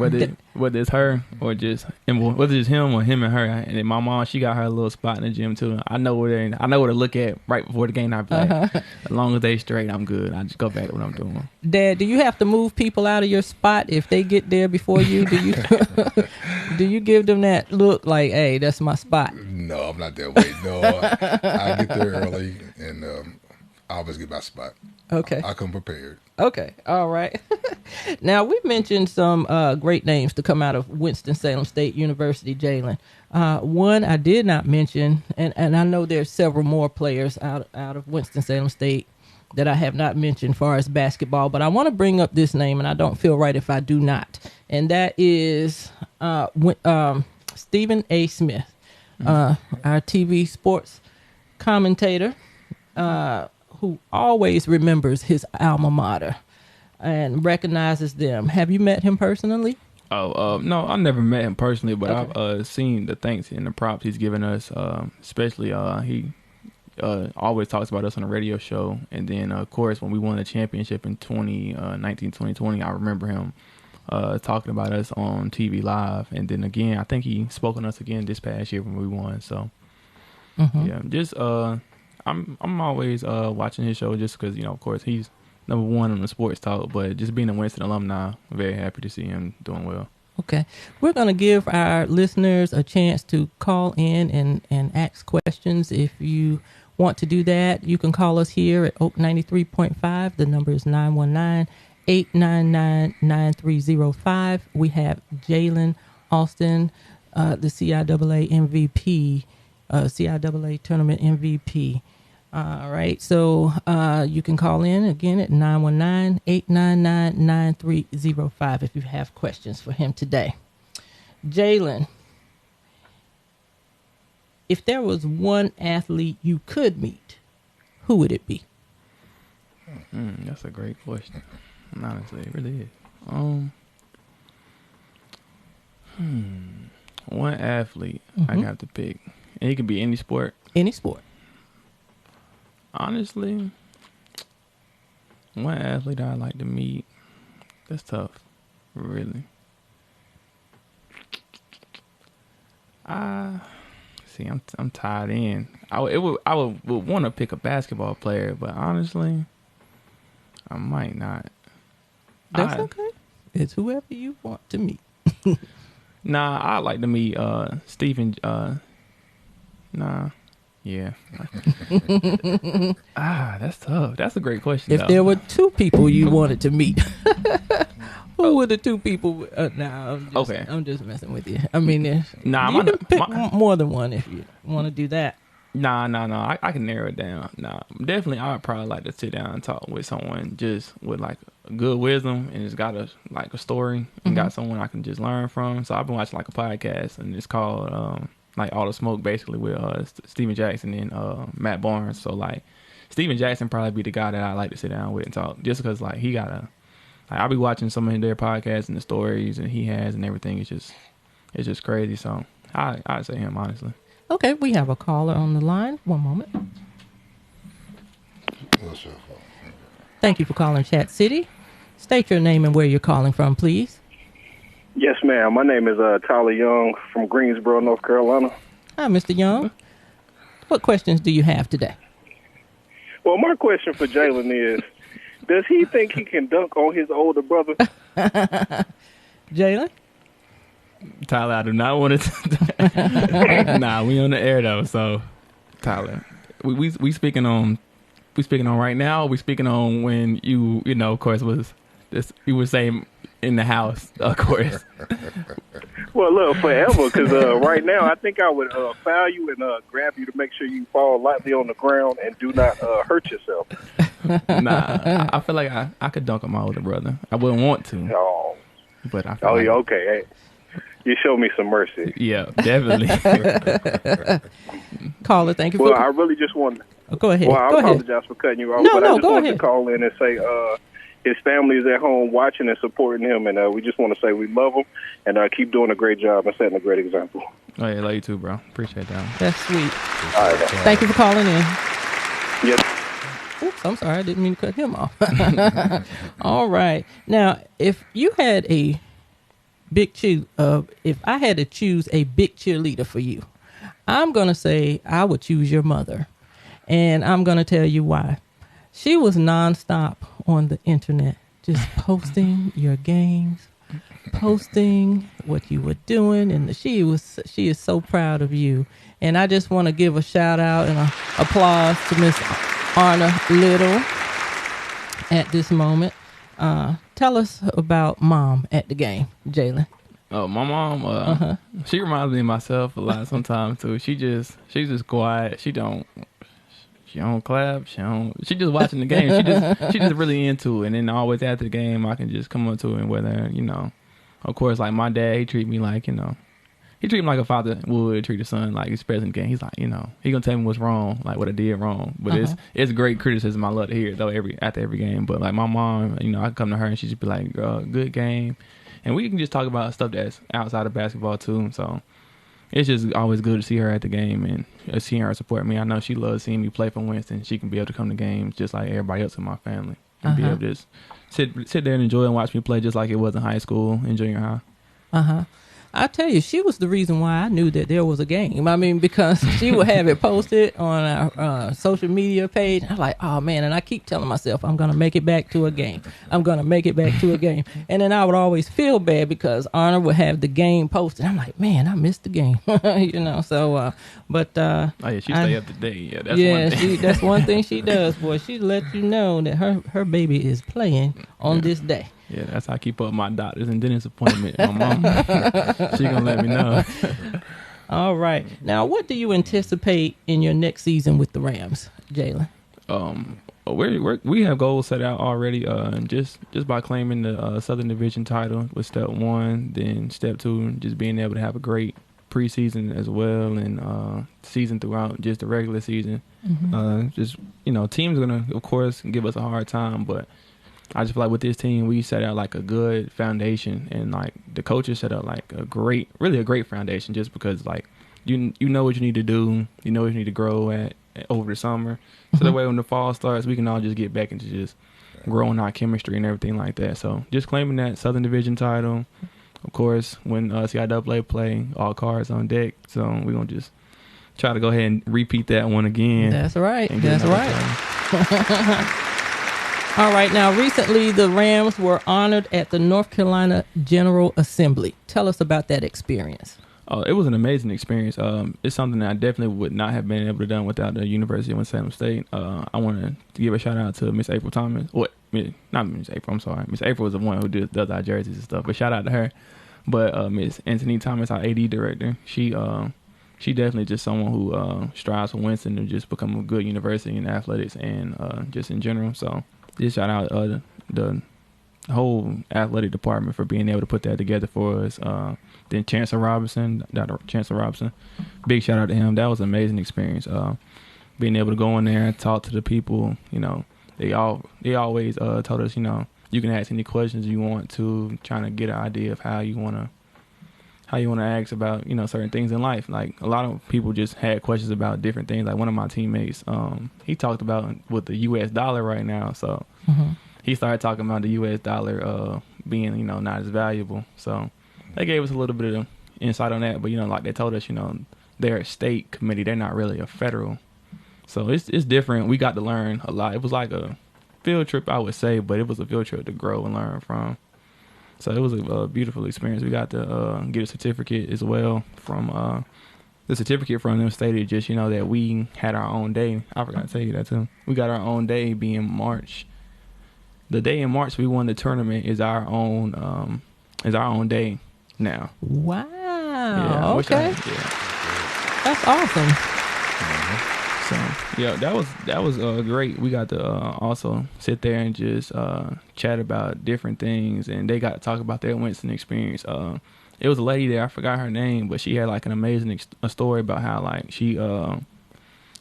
whether it's her or just whether it's him or him and her. And then my mom, she got her little spot in the gym too. I know where to look at right before the game. I be like, as long as they straight, I'm good. I just go back to what I'm doing. Dad, do you have to move people out of your spot if they get there before you? Do you do you give them that look like, hey, that's my spot? No, I'm not that way. No, I get there early and I always get my spot. Okay. I come prepared. Okay. All right. Now, we've mentioned some great names to come out of Winston-Salem State University, Jaylen. One I did not mention, and I know there's several more players out of Winston-Salem State that I have not mentioned as far as basketball, but I want to bring up this name, and I don't feel right if I do not. And that is Stephen A. Smith, our TV sports commentator, who always remembers his alma mater and recognizes them. Have you met him personally? No, I never met him personally, but Okay. I've seen the thanks and the props he's given us. Especially he always talks about us on the radio show, and then of course when we won the championship in 2019-2020, I remember him talking about us on TV live, and then again I think he spoke on us again this past year when we won. So yeah, just I'm always watching his show just because, of course he's number one on the sports talk, but just being a Winston alumni, I'm very happy to see him doing well. Okay. We're going to give our listeners a chance to call in and ask questions. If you want to do that, you can call us here at Oak 93.5. The number is 919-899-9305. We have Jaylen Alston, the CIAA MVP, CIAA tournament MVP. All right. So you can call in again at 919-899-9305 if you have questions for him today. Jaylen, if there was one athlete you could meet, who would it be? That's a great question. Honestly, it really is. One athlete I got to pick, and he could be any sport. Any sport. Honestly, one athlete I'd like to meet. That's tough, really. See, I'm tied in. I would want to pick a basketball player, but honestly, I might not. That's okay. It's whoever you want to meet. Nah, I'd like to meet Stephen. Yeah. That's tough. That's a great question. If there were two people you wanted to meet, who were the two people? Okay. I'm just messing with you. I mean, you can pick more than one if you want to do that. Nah. I can narrow it down. Nah, definitely. I would probably like to sit down and talk with someone just with like good wisdom and it's got a story and got someone I can just learn from. So I've been watching like a podcast and it's called like All the Smoke, basically with Steven Jackson and Matt Barnes. So like Steven Jackson probably be the guy that I like to sit down with and talk, just because like he got I'll be watching some of their podcasts and the stories and he has and everything. It's just crazy. So I'd say him, honestly. Okay, we have a caller on the line. One moment. What's your fault? Thank you for calling Chat City. State your name and where you're calling from, please. Yes, ma'am. My name is Tyler Young from Greensboro, North Carolina. Hi, Mr. Young. What questions do you have today? Well, my question for Jaylen is, does he think he can dunk on his older brother? Jaylen? Tyler, I do not want to. Nah, we on the air though. So, Tyler, we speaking on right now. We speaking on when you know, of course, was this you were saying in the house, of course. Well, look, forever, because right now I think I would foul you and grab you to make sure you fall lightly on the ground and do not hurt yourself. Nah, I feel like I could dunk on my older brother. I wouldn't want to. Oh, But I feel like, yeah, okay. Hey, you show me some mercy. Yeah, definitely. Caller, thank you Well, for... I really just want to... Go ahead. Well, I Go ahead. apologize for cutting you off, No, but I just go wanted ahead. to call in and say his family is at home watching and supporting him, and we just want to say we love him and keep doing a great job and setting a great example. Oh, yeah, love you too, bro. Appreciate that. That's sweet. All right. Thank you for calling in. Yes. Oops, I'm sorry. I didn't mean to cut him off. All right. Now, if you had a if I had to choose a big cheerleader for you, I'm going to say I would choose your mother. And I'm going to tell you why. She was nonstop on the internet, just posting your games, posting what you were doing. And she is so proud of you. And I just want to give a shout out and a applause to Miss Arna Little at this moment. Tell us about Mom at the game, Jaylen. Oh, my mom, she reminds me of myself a lot sometimes too. She's just quiet. She don't clap. She just watching the game. She just really into it. And then always after the game, I can just come up to her and whether, of course, like my dad, he treat me like, he treat me like a father would treat a son, like expressing the game. He's like, he gonna tell me what's wrong, like what I did wrong. But it's great criticism. I love to hear it though after every game. But like my mom, I can come to her and she just be like, good game. And we can just talk about stuff that's outside of basketball too. So it's just always good to see her at the game and seeing her support me. I know she loves seeing me play for Winston. She can be able to come to games just like everybody else in my family and be able to just sit there and enjoy and watch me play just like it was in high school and junior high. I tell you, she was the reason why I knew that there was a game. I mean, because she would have it posted on our social media page. I'm like, oh, man. And I keep telling myself, I'm going to make it back to a game. I'm going to make it back to a game. And then I would always feel bad because Anna would have the game posted. I'm like, man, I missed the game. So, but... oh, yeah, she stay up to date. Yeah, that's one thing. That's one thing she does, boy. She lets you know that her baby is playing on this day. Yeah, that's how I keep up my doctors and dentist appointment. My mom, she gonna let me know. All right. Now, what do you anticipate in your next season with the Rams, Jaylen? We have goals set out already. Just by claiming the Southern Division title was step one. Then step two, just being able to have a great preseason as well, and season throughout, just the regular season. Just teams are gonna, of course, give us a hard time, but I just feel like with this team, we set out like a good foundation, and like the coaches set out like a great foundation. Just because like you know what you need to do, you know what you need to grow at over the summer, so that way when the fall starts, we can all just get back into just growing our chemistry and everything like that. So just claiming that Southern Division title, of course, when CIAA play, all cards on deck. So we're gonna just try to go ahead and repeat that one again. That's right. That's right. All right. Now, recently, the Rams were honored at the North Carolina General Assembly. Tell us about that experience. It was an amazing experience. It's something that I definitely would not have been able to done without the University of Winston-Salem State. I want to give a shout out to Miss April Thomas. Not Miss April. I'm sorry. Miss April is the one who does our jerseys and stuff. But shout out to her. But Miss Anthony Thomas, our AD director, she definitely just someone who strives for Winston to just become a good university in athletics and just in general. So just shout out the whole athletic department for being able to put that together for us. Then Dr. Chancellor Robinson, big shout out to him. That was an amazing experience. Being able to go in there and talk to the people, they always told us, you can ask any questions you want to, trying to get an idea of how you want to ask about, certain things in life. Like a lot of people just had questions about different things. Like one of my teammates, he talked about with the U.S. dollar right now. So he started talking about the U.S. dollar being, not as valuable. So they gave us a little bit of insight on that. But, like they told us, they're a state committee. They're not really a federal. So it's different. We got to learn a lot. It was like a field trip, I would say, but it was a field trip to grow and learn from. So it was a beautiful experience. We got to get a certificate as well from the certificate from them stated just, that we had our own day. I forgot to tell you that too. We got our own day being March. The day in March we won the tournament is our own day now. Wow. Yeah, okay. That's awesome. So yeah, that was great. We got to also sit there and just chat about different things, and they got to talk about their Winston experience. It was a lady there, I forgot her name, but she had like an amazing story about how like she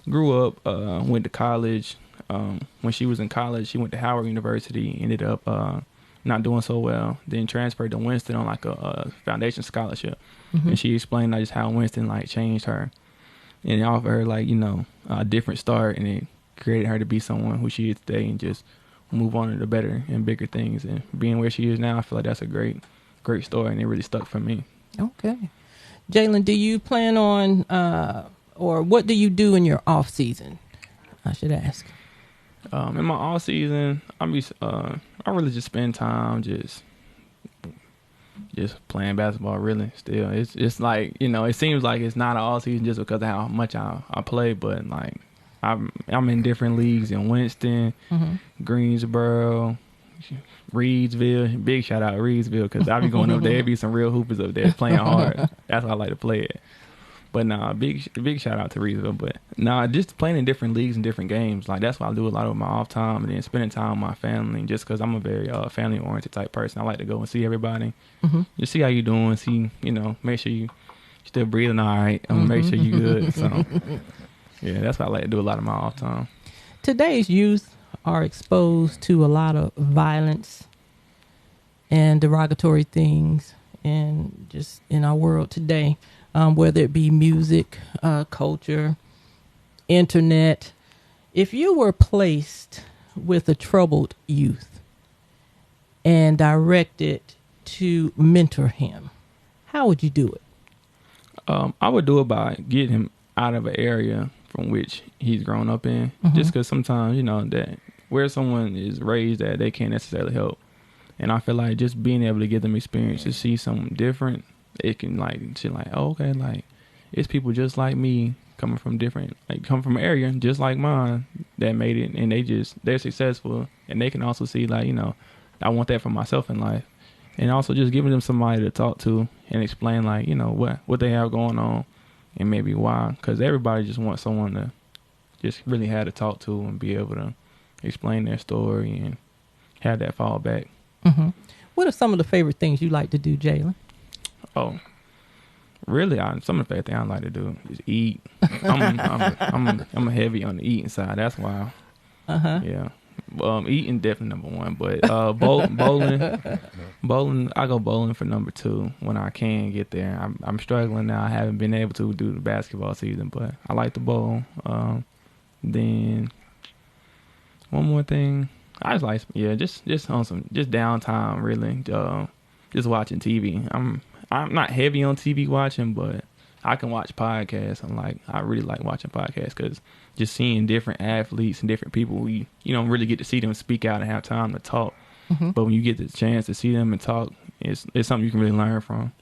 grew up, went to college. When she was in college, she went to Howard University, ended up not doing so well, then transferred to Winston on like a foundation scholarship. And she explained like just how Winston like changed her, and it offered her like a different start, and it created her to be someone who she is today and just move on to the better and bigger things. And being where she is now, I feel like that's a great story, and it really stuck for me. Okay. Jaylen, do you plan on or what do you do in your off season? I should ask. In my off season, I really just spend time just playing basketball. Really, still, it's like it seems like it's not an all season just because of how much I play, but like I'm in different leagues in Winston, Greensboro, Reedsville. Big shout out to Reedsville, because I be going up there. There be some real hoopers up there playing hard. That's how I like to play it. But big shout out to Reedsville. But just playing in different leagues and different games. Like that's what I do a lot of my off time, and then spending time with my family. Just because I'm a very family oriented type person, I like to go and see everybody. Just see how you doing. See, make sure you still breathing all right, and make sure you good. So yeah, that's what I like to do a lot of my off time. Today's youth are exposed to a lot of violence and derogatory things, and just in our world today. Whether it be music, culture, internet. If you were placed with a troubled youth and directed to mentor him, how would you do it? I would do it by getting him out of an area from which he's grown up in. Just because sometimes, that where someone is raised at, they can't necessarily help. And I feel like just being able to give them experience to see something different, it can okay, like it's people just like me come from an area just like mine that made it, and they're successful, and they can also see like, I want that for myself in life. And also just giving them somebody to talk to and explain like, what they have going on and maybe why, because everybody just wants someone to just really have to talk to and be able to explain their story and have that fallback. What are some of the favorite things you like to do, Jaylen? Oh, really? Some of the favorite things I like to do is eat. I'm heavy on the eating side. That's why. Yeah. Eating definitely number one, but bowling. I go bowling for number two when I can get there. I'm struggling now. I haven't been able to do the basketball season, but I like to bowl. Then one more thing. I just like just on some downtime really. Just watching TV. I'm not heavy on TV watching, but I can watch podcasts. I really like watching podcasts because just seeing different athletes and different people, you don't really get to see them speak out and have time to talk. But when you get the chance to see them and talk, it's something you can really learn from.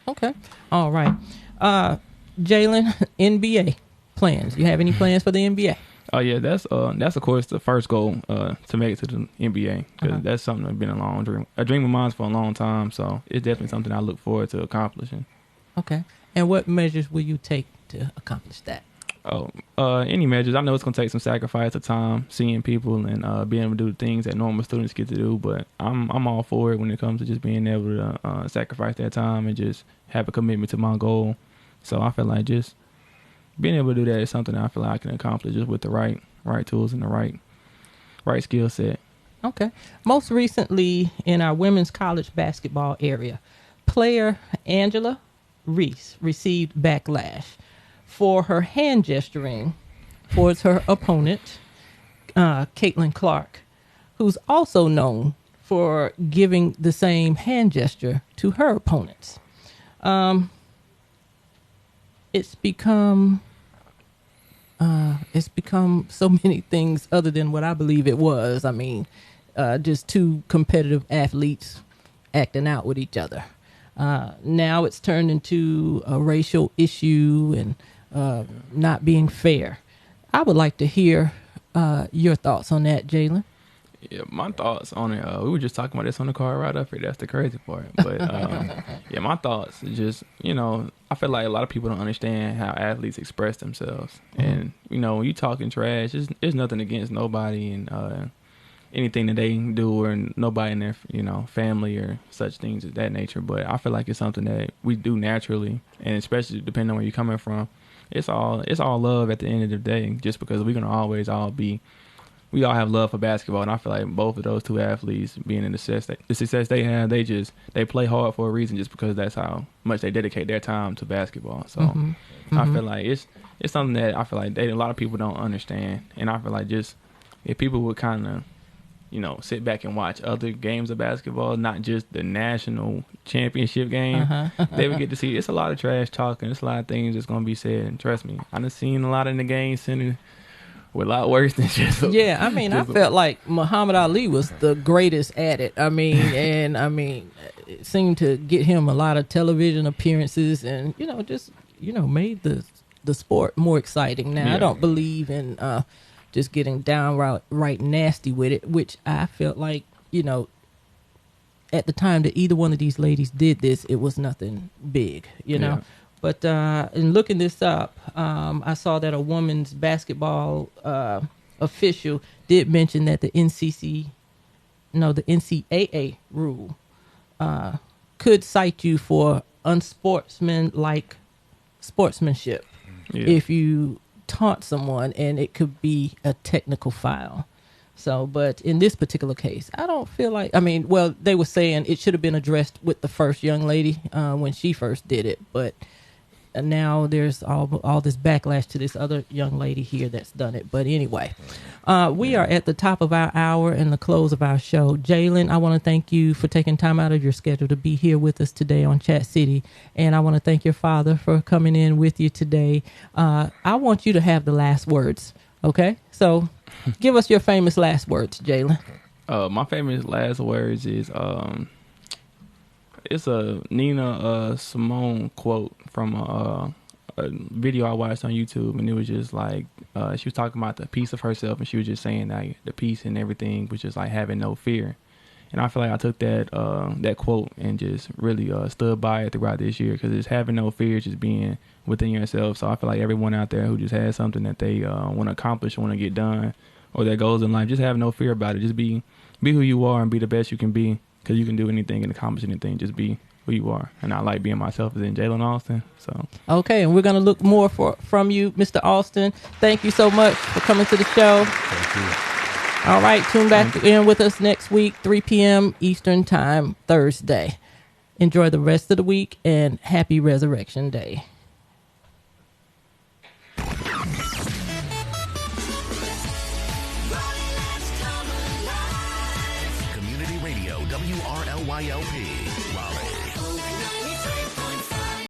Okay. All right. Jaylen, NBA plans. You have any plans for the NBA? Oh yeah, that's of course the first goal to make it to the NBA, because that's something that's been a dream of mine for a long time. So it's definitely something I look forward to accomplishing. Okay, and what measures will you take to accomplish that? Any measures. I know it's gonna take some sacrifice of time, seeing people and being able to do the things that normal students get to do. But I'm all for it when it comes to just being able to sacrifice that time and just have a commitment to my goal. So I feel like just being able to do that is something I feel like I can accomplish just with the right tools and the right skill set. Okay. Most recently in our women's college basketball area, player Angela Reese received backlash for her hand gesturing towards her opponent, Caitlin Clark, who's also known for giving the same hand gesture to her opponents. It's become so many things other than what I believe it was. I mean, just two competitive athletes acting out with each other. Now it's turned into a racial issue and not being fair. I would like to hear your thoughts on that, Jaylen. Yeah, my thoughts on it. We were just talking about this on the car right up here. That's the crazy part. But yeah, my thoughts is just, I feel like a lot of people don't understand how athletes express themselves. And when you talking trash, there's nothing against nobody and anything that they do or nobody in their family or such things of that nature. But I feel like it's something that we do naturally, and especially depending on where you're coming from. It's all love at the end of the day. Just because we're gonna always we all have love for basketball, and I feel like both of those two athletes being in the success they have, they play hard for a reason, just because that's how much they dedicate their time to basketball. So I feel like it's something that I feel like a lot of people don't understand, and I feel like just if people would kind of sit back and watch other games of basketball, not just the national championship game, they would get to see it's a lot of trash talking. It's a lot of things that's going to be said. And trust me, I've seen a lot in the game center with a lot worse than just. Yeah, I felt like Muhammad Ali was the greatest at it. It seemed to get him a lot of television appearances and, made the sport more exciting. Now, I don't believe in just getting downright nasty with it, which I felt like, at the time that either one of these ladies did this, it was nothing big, know. But in looking this up, I saw that a women's basketball official did mention that the NCAA rule could cite you for unsportsmanlike sportsmanship if you taunt someone, and it could be a technical foul. So, but in this particular case, I don't feel like, they were saying it should have been addressed with the first young lady when she first did it, but now there's all this backlash to this other young lady here that's done it. But anyway, we are at the top of our hour and the close of our show. Jaylen, I want to thank you for taking time out of your schedule to be here with us today on Chat City. And I want to thank your father for coming in with you today. I want you to have the last words. Okay? So give us your famous last words, Jaylen. My famous last words is, it's a Nina Simone quote from a video I watched on YouTube, and it was just like she was talking about the peace of herself, and she was just saying that the peace and everything was just like having no fear. And I feel like I took that quote and just really stood by it throughout this year, because it's having no fear, just being within yourself. So I feel like everyone out there who just has something that they want to accomplish, want to get done, or their goals in life, just have no fear about it. Just be who you are and be the best you can be. Because you can do anything and accomplish anything. Just be who you are. And I like being myself as in Jaylen Alston. So okay, and we're going to look more from you, Mr. Alston. Thank you so much for coming to the show. Thank you. All right, tune back in with us next week, 3 p.m. Eastern Time, Thursday. Enjoy the rest of the week, and happy Resurrection Day. Community Radio, WRLYLP.